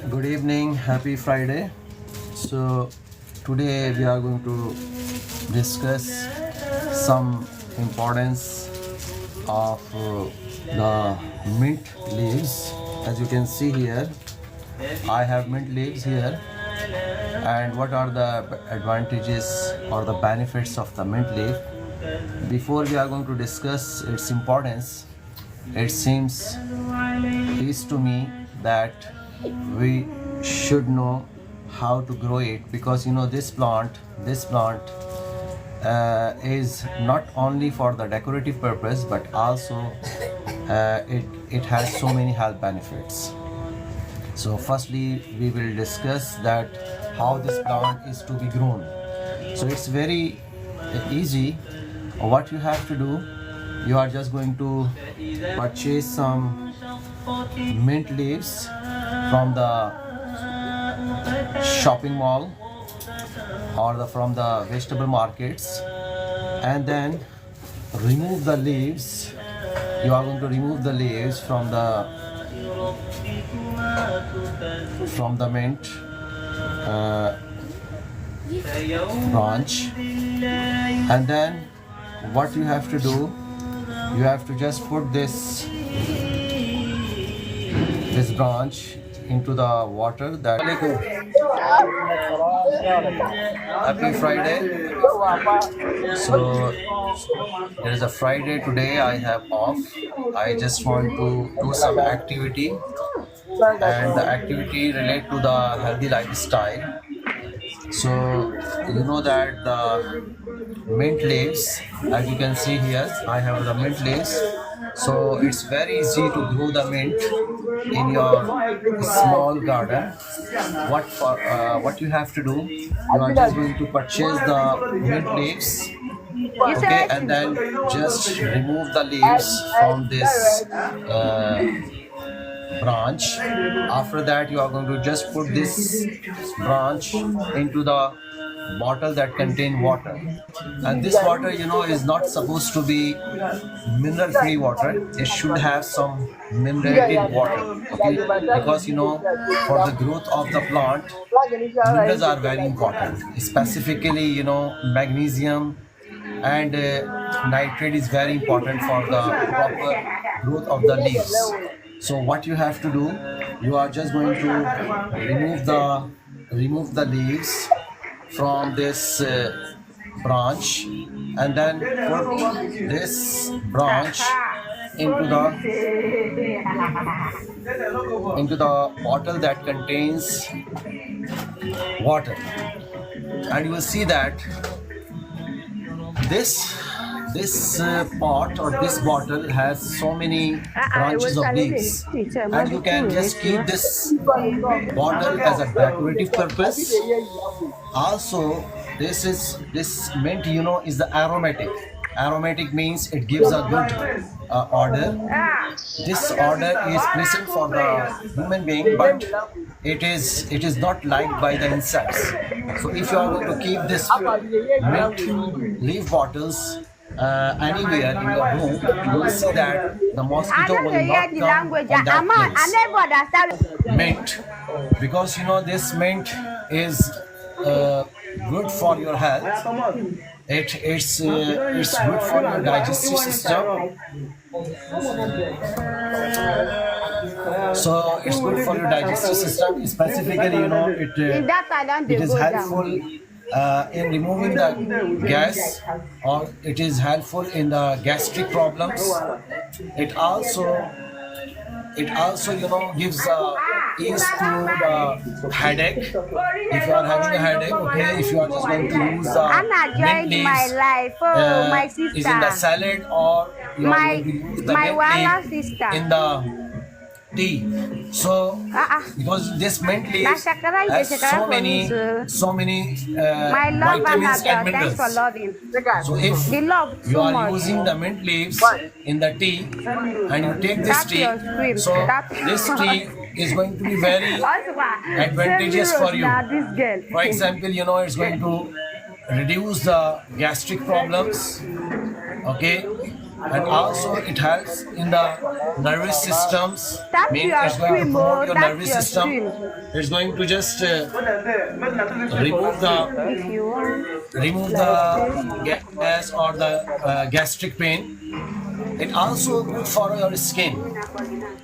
Good evening, happy Friday. So, today we are going to discuss some importance of the mint leaves. As you can see here, I have mint leaves here, and what are the advantages or the benefits of the mint leaf. Before we are going to discuss its importance, it seems to me that we should know how to grow it, because this plant is not only for the decorative purpose, but also it has so many health benefits. So firstly we will discuss that how this plant is to be grown. So it's very easy. What you have to do, you are just going to purchase some mint leaves from the shopping mall or from the vegetable markets, and then remove the leaves. You are going to remove the leaves from the mint branch, and then what you have to do, you have to just put this branch into the water. That happy Friday. So there is a Friday today, I have off. I just want to do some activity, and the activity relate to the healthy lifestyle. So you know that the mint leaves, as you can see here, I have the mint leaves. So it's very easy to grow the mint in your small garden. What you have to do, you are just going to purchase the mint leaves, okay, and then just remove the leaves from this branch. After that, you are going to just put this branch into the bottle that contain water, and this water is not supposed to be mineral free water. It should have some mineralated water, okay, because for the growth of the plant, minerals are very important, specifically magnesium and nitrate is very important for the proper growth of the leaves. So what you have to do, you are just going to remove the leaves from this branch, and then put this branch into the bottle that contains water, and you will see that this pot or this bottle has so many branches of leaves, and you can just keep this bottle as a decorative purpose. Also, this mint is the aromatic means it gives a good odor. This odor is pleasant for the human being, but it is not liked by the insects. So if you are going to keep this mint leaf bottles anywhere in your home, you will see that the mosquito will not come on that place. Mint, because this mint is good for your health. It's good for your digestive system. So it's good for your digestive system. Specifically, it is helpful in removing the gas, or it is helpful in the gastric problems. It also gives ease to the headache. If you are having a headache, okay, if you are just going to use the mint leaves is in the salad, or you are going to use the mint leaf in the tea. So because this mint leaf has so many vitamins and minerals. So if you are using the mint leaves in the tea and you take this tea, so this tea is going to be very advantageous for you. For example, it's going to reduce the gastric problems, okay, and also it helps in the nervous systems. That's Mean your it's going to stream, promote oh, your that's nervous your system. stream. It's going to just remove If you want, the gas or the gastric pain. It also good for your skin,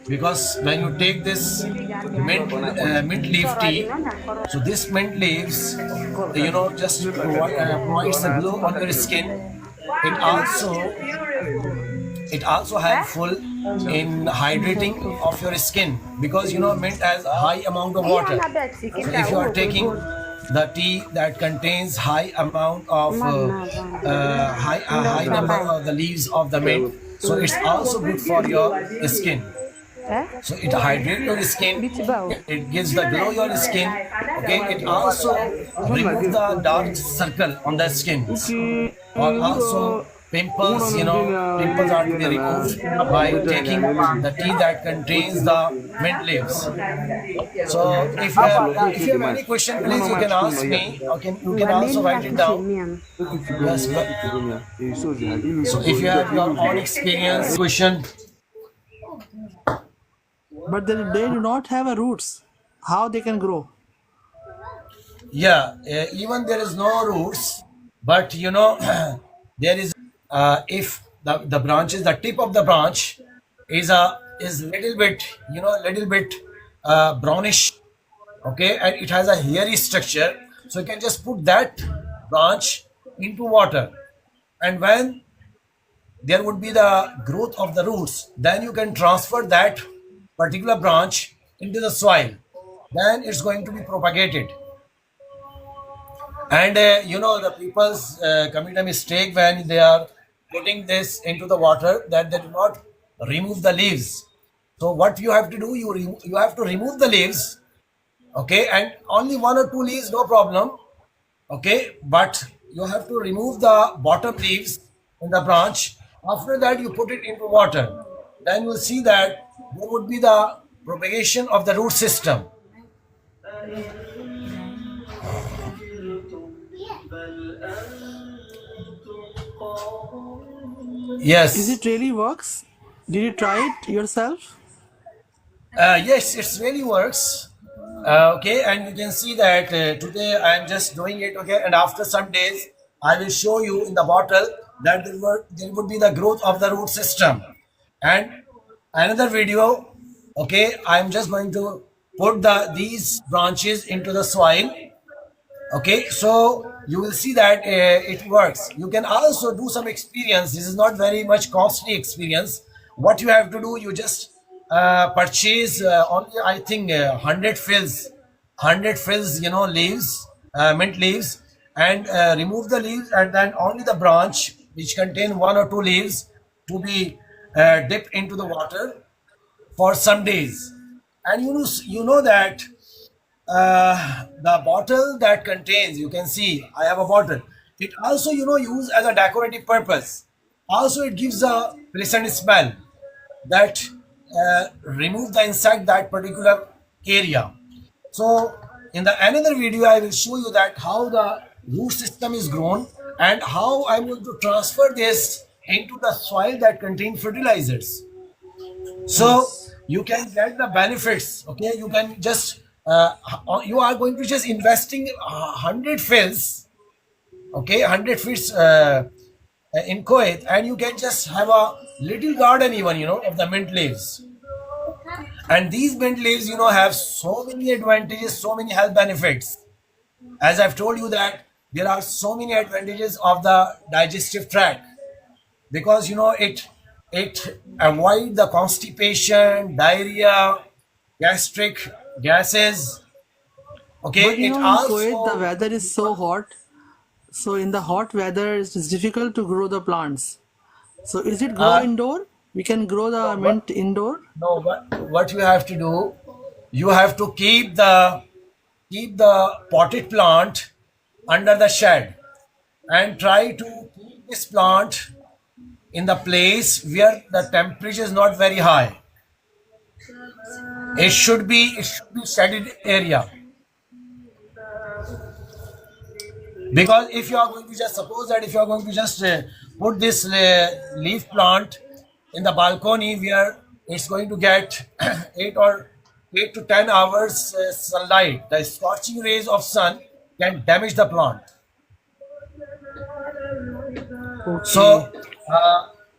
because when you take this mint leaf tea, so this mint leaves, just provides a glow on your skin. It also helpful in hydrating of your skin, because mint has a high amount of water. So if you are taking the tea that contains high amount of high number of the leaves of the mint, so it's also good for your skin. So it hydrates your skin, it gives the glow your skin. Okay, it also removes the dark circle on the skin, or also pimples. Pimples are to be removed by taking the tea that contains the mint leaves. So if you have any question, please you can ask me, or you can also write it down. Yes, so if you have your own experience, question. But they do not have a roots. How they can grow? Yeah, even there is no roots, but there is, if the branches, the tip of the branch is little bit, little bit brownish. Okay, and it has a hairy structure, so you can just put that branch into water, and when there would be the growth of the roots, then you can transfer that particular branch into the soil, then it's going to be propagated. And the people's commit a mistake when they are putting this into the water, that they do not remove the leaves. So what you have to do, you have to remove the leaves. Okay, and only one or two leaves, no problem. Okay, but you have to remove the bottom leaves in the branch. After that, you put it into water, then you will see that there would be the propagation of the root system. Is Yes. it really works? Did you try it yourself? Yes, it really works. Okay, and you can see that today I am just doing it. Okay, and after some days, I will show you in the bottle that there would be the growth of the root system. And another video. Okay, I am just going to put these branches into the soil. Okay, so you will see that it works. You can also do some experience. This is not very much costly experience. What you have to do, you just purchase only, I think, 100 fills, leaves, mint leaves, and remove the leaves, and then only the branch which contain one or two leaves to be dipped into the water for some days. And you know that the bottle that contains, you can see I have a bottle, it also used as a decorative purpose. Also it gives a pleasant smell that remove the insect that particular area. So in the another video I will show you that how the root system is grown, and how I'm going to transfer this into the soil that contain fertilizers, so Yes. you can get the benefits. Okay, you can just you are going to just investing 100 fills. Okay, 100 feet in Kuwait, and you can just have a little garden even, of the mint leaves. And these mint leaves, have so many advantages, so many health benefits. As I've told you that there are so many advantages of the digestive tract, because it avoid the constipation, diarrhea, gastric gases. Okay, But it in Kuwait, the also weather is so hot. So in the hot weather, it is difficult to grow the plants. So is it grow uh, indoor? We can grow the what mint indoor. no what you have to do, you have to keep the potted plant under the shed, and try to keep this plant in the place where the temperature is not very high. It should be shaded area, because if you are going to just suppose that if you are going to just put this leaf plant in the balcony where it's going to get 8 to 10 hours sunlight. The scorching rays of sun can damage the plant. So Okay.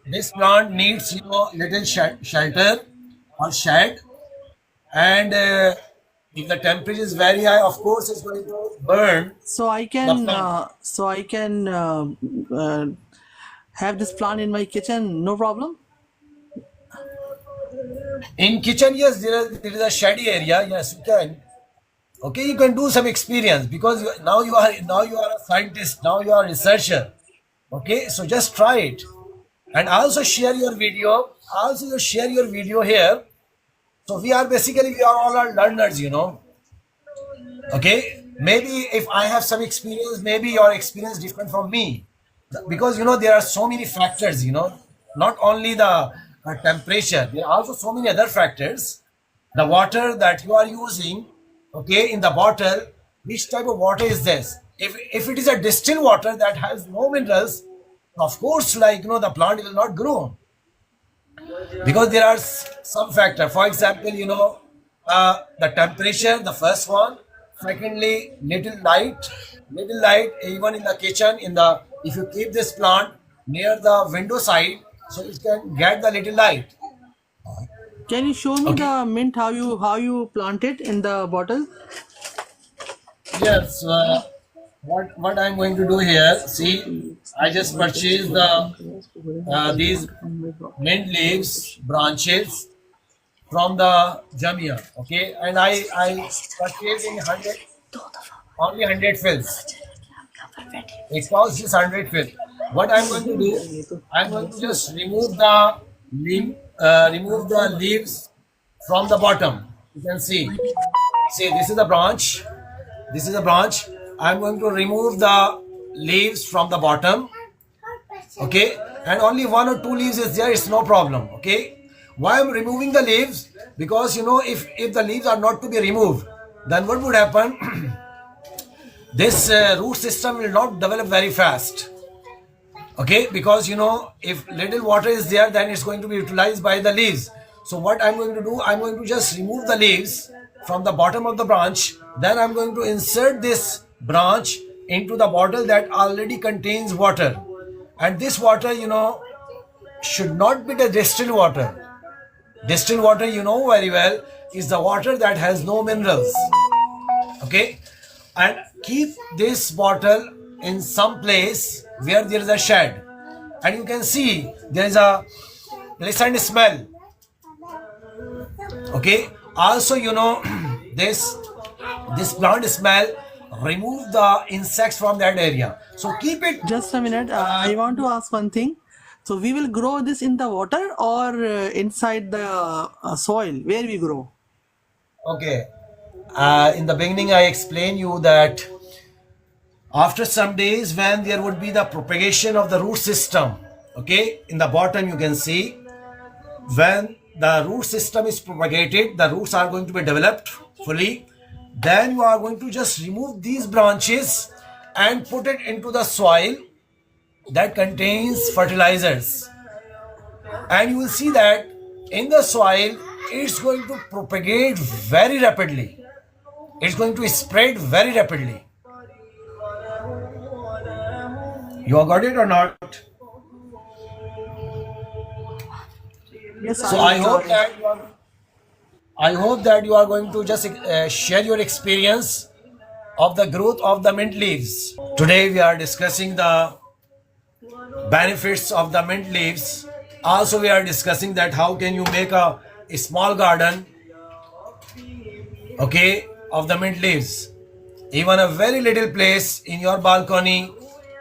this plant needs little shelter or shade, and if the temperature is very high, of course it's going to burn So I the can plant. uh, have this plant in my kitchen, no problem. In kitchen, yes, there is a shady area. Yes, you can. Okay, you can do some experience because now you are a scientist. Now you are a researcher. Okay, so just try it, and also share your video. Also, you share your video here. So we are all our learners. Okay, maybe if I have some experience, maybe your experience different from me, because there are so many factors. Not only the temperature, there are also so many other factors. The water that you are using, okay, in the bottle, which type of water is this? If it is a distilled water that has no minerals, of course, the plant will not grow, because there are some factor. For example, the temperature, the first one. Secondly, little light, even in the kitchen. If you keep this plant near the window side, so it can get the little light. Can you show me Okay. the mint how you plant it in the bottle? Yes. What I'm going to do here? See, I just purchased these mint leaves branches from the Jamia. Okay, and I purchased in 100, only 100 fills. It costs just 100 fills. What I'm going to do, I'm going to just remove the leaves from the bottom. You can see. See, this is the branch. This is a branch. I'm going to remove the leaves from the bottom. Okay, and only one or two leaves is there. It's no problem. Okay, why I'm removing the leaves? Because if the leaves are not to be removed, then what would happen? This root system will not develop very fast. Okay, because if little water is there, then it's going to be utilized by the leaves. So what I'm going to do, I'm going to just remove the leaves from the bottom of the branch. Then I'm going to insert this branch into the bottle that already contains water, and this water should not be the distilled water. Distilled water, very well, is the water that has no minerals. Okay, and keep this bottle in some place where there is a shade, and you can see there is a pleasant smell. Okay, also this plant smell remove the insects from that area, so keep it. Just a minute. I want to ask one thing. So we will grow this in the water or inside the soil where we grow? Okay, in the beginning I explained you that after some days, when there would be the propagation of the root system, okay, in the bottom you can see, when the root system is propagated, the roots are going to be developed fully. Then you are going to just remove these branches and put it into the soil that contains fertilizers, and you will see that in the soil it's going to propagate very rapidly. It's going to spread very rapidly. You got it or not? Yes, So I got it. I hope that you are going to just share your experience of the growth of the mint leaves. Today we are discussing the benefits of the mint leaves. Also we are discussing that how can you make a small garden, okay, of the mint leaves. Even a very little place in your balcony,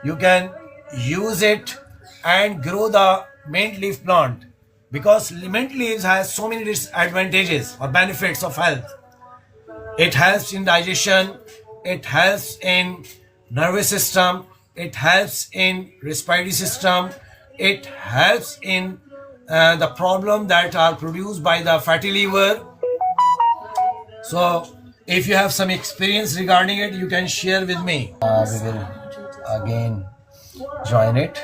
you can use it and grow the mint leaf plant, because mint leaves has so many advantages or benefits of health. It helps in digestion, it helps in nervous system, it helps in respiratory system, it helps in the problem that are produced by the fatty liver. So if you have some experience regarding it, you can share with me. We will again join it.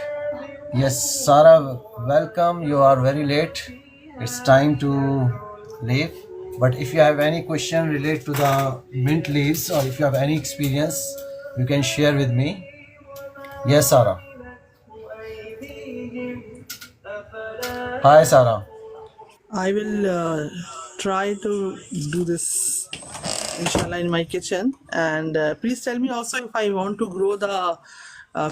Yes, Sarah, welcome. You are very late. It's time to leave. But if you have any question related to the mint leaves, or if you have any experience, you can share with me. Yes, Sarah. Hi, Sarah. I will try to do this, inshallah, in my kitchen. And please tell me also if I want to grow the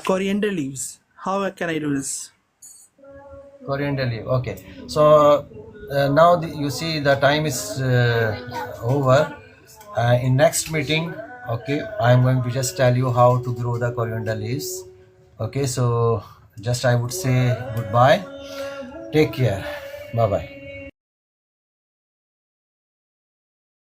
coriander leaves. How can I do this? Coriander leaf. Okay. So now you see the time is over. In next meeting, okay, I'm going to just tell you how to grow the coriander leaves. Okay. So just I would say goodbye. Take care. Bye bye.